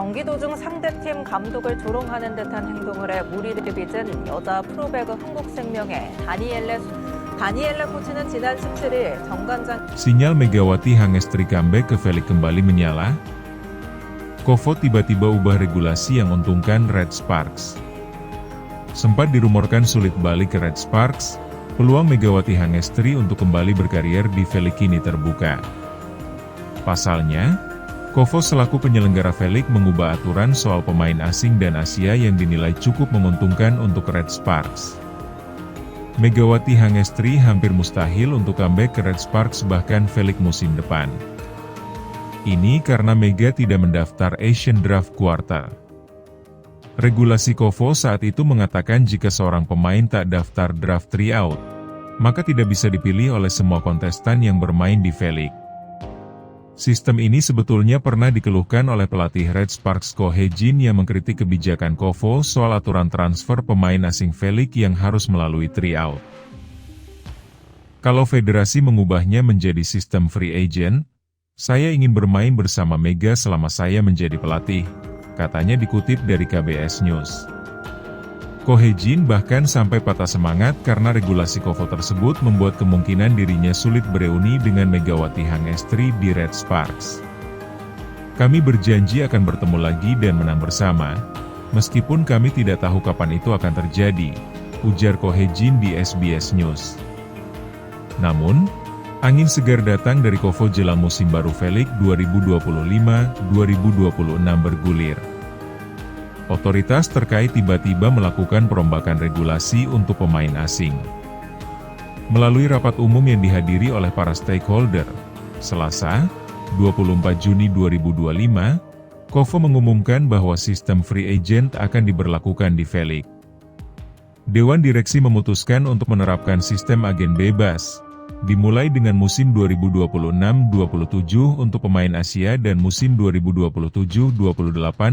경기 도중 상대팀 감독을 조롱하는 듯한 행동을 해 무리를 빚은 여자 프로배구 한국생명의 다니엘레 코치는 지난 17일 정관장 Sinyal Megawati Hangestri comeback ke Felix kembali menyala. Kovo tiba-tiba ubah regulasi yang untungkan Red Sparks. Sempat dirumorkan sulit balik ke Red Sparks, peluang Megawati Hangestri untuk kembali berkarier di Felix kini terbuka. Pasalnya, Kovo selaku penyelenggara Felix mengubah aturan soal pemain asing dan Asia yang dinilai cukup menguntungkan untuk Red Sparks. Megawati Hangestri hampir mustahil untuk comeback ke Red Sparks bahkan Felix musim depan. Ini karena Mega tidak mendaftar Asian Draft Quarter. Regulasi Kovo saat itu mengatakan jika seorang pemain tak daftar draft tryout, maka tidak bisa dipilih oleh semua kontestan yang bermain di Felix. Sistem ini sebetulnya pernah dikeluhkan oleh pelatih Red Sparks Ko Hee-jin yang mengkritik kebijakan Kovo soal aturan transfer pemain asing Felix yang harus melalui tryout. Kalau federasi mengubahnya menjadi sistem free agent, saya ingin bermain bersama Mega selama saya menjadi pelatih, katanya dikutip dari KBS News. Ko Hee-jin bahkan sampai patah semangat karena regulasi Kovo tersebut membuat kemungkinan dirinya sulit bereuni dengan Megawati Hangestri di Red Sparks. Kami berjanji akan bertemu lagi dan menang bersama, meskipun kami tidak tahu kapan itu akan terjadi, ujar Ko Hee-jin di SBS News. Namun, angin segar datang dari Kovo jelang musim baru Felix 2025-2026 bergulir. Otoritas terkait tiba-tiba melakukan perombakan regulasi untuk pemain asing. Melalui rapat umum yang dihadiri oleh para stakeholder, Selasa, 24 Juni 2025, Kovo mengumumkan bahwa sistem free agent akan diberlakukan di Felix. Dewan Direksi memutuskan untuk menerapkan sistem agen bebas, dimulai dengan musim 2026-27 untuk pemain Asia dan musim 2027-28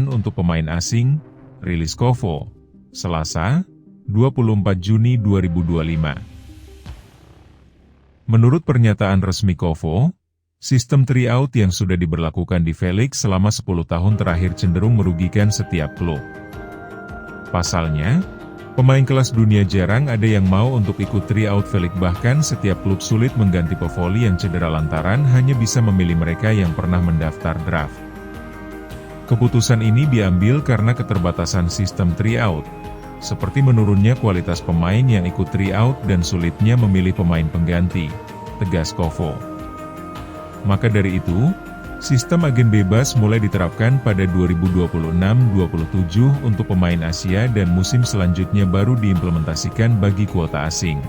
untuk pemain asing, rilis Kovo, Selasa, 24 Juni 2025. Menurut pernyataan resmi Kovo, sistem tryout yang sudah diberlakukan di Felix selama 10 tahun terakhir cenderung merugikan setiap klub. Pasalnya, pemain kelas dunia jarang ada yang mau untuk ikut tryout Felix bahkan setiap klub sulit mengganti pevoli yang cedera lantaran hanya bisa memilih mereka yang pernah mendaftar draft. Keputusan ini diambil karena keterbatasan sistem tryout, seperti menurunnya kualitas pemain yang ikut tryout dan sulitnya memilih pemain pengganti, tegas Kovo. Maka dari itu, sistem agen bebas mulai diterapkan pada 2026-27 untuk pemain Asia dan musim selanjutnya baru diimplementasikan bagi kuota asing.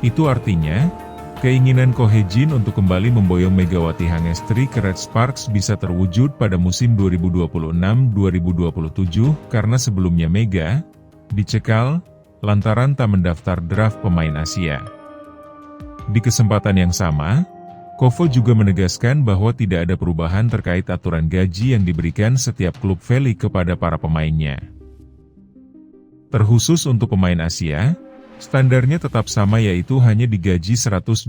Itu artinya, keinginan Ko Hee-jin untuk kembali memboyong Megawati Hangestri ke Red Sparks bisa terwujud pada musim 2026-2027 karena sebelumnya Mega dicekal lantaran tak mendaftar draft pemain Asia. Di kesempatan yang sama, Kovo juga menegaskan bahwa tidak ada perubahan terkait aturan gaji yang diberikan setiap klub Felix kepada para pemainnya. Terkhusus untuk pemain Asia, standarnya tetap sama yaitu hanya digaji $120.000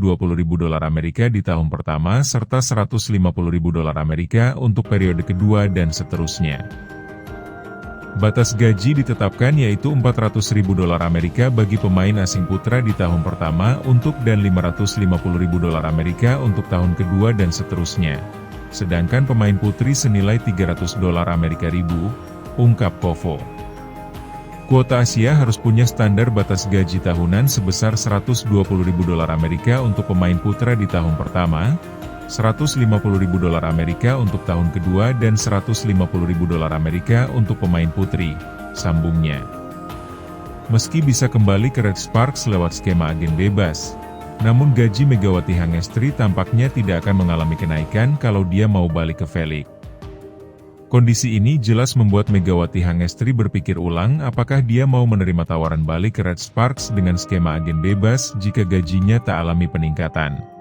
di tahun pertama serta $150.000 untuk periode kedua dan seterusnya. Batas gaji ditetapkan yaitu $400.000 bagi pemain asing putra di tahun pertama dan $550.000 untuk tahun kedua dan seterusnya. Sedangkan pemain putri senilai $300.000, ungkap Kovo. Kuota Asia harus punya standar batas gaji tahunan sebesar $120.000 untuk pemain putra di tahun pertama, $150.000 untuk tahun kedua dan $150.000 untuk pemain putri, sambungnya. Meski bisa kembali ke Red Sparks lewat skema agen bebas, namun gaji Megawati Hangestri tampaknya tidak akan mengalami kenaikan kalau dia mau balik ke Felix. Kondisi ini jelas membuat Megawati Hangestri berpikir ulang apakah dia mau menerima tawaran balik ke Red Sparks dengan skema agen bebas jika gajinya tak alami peningkatan.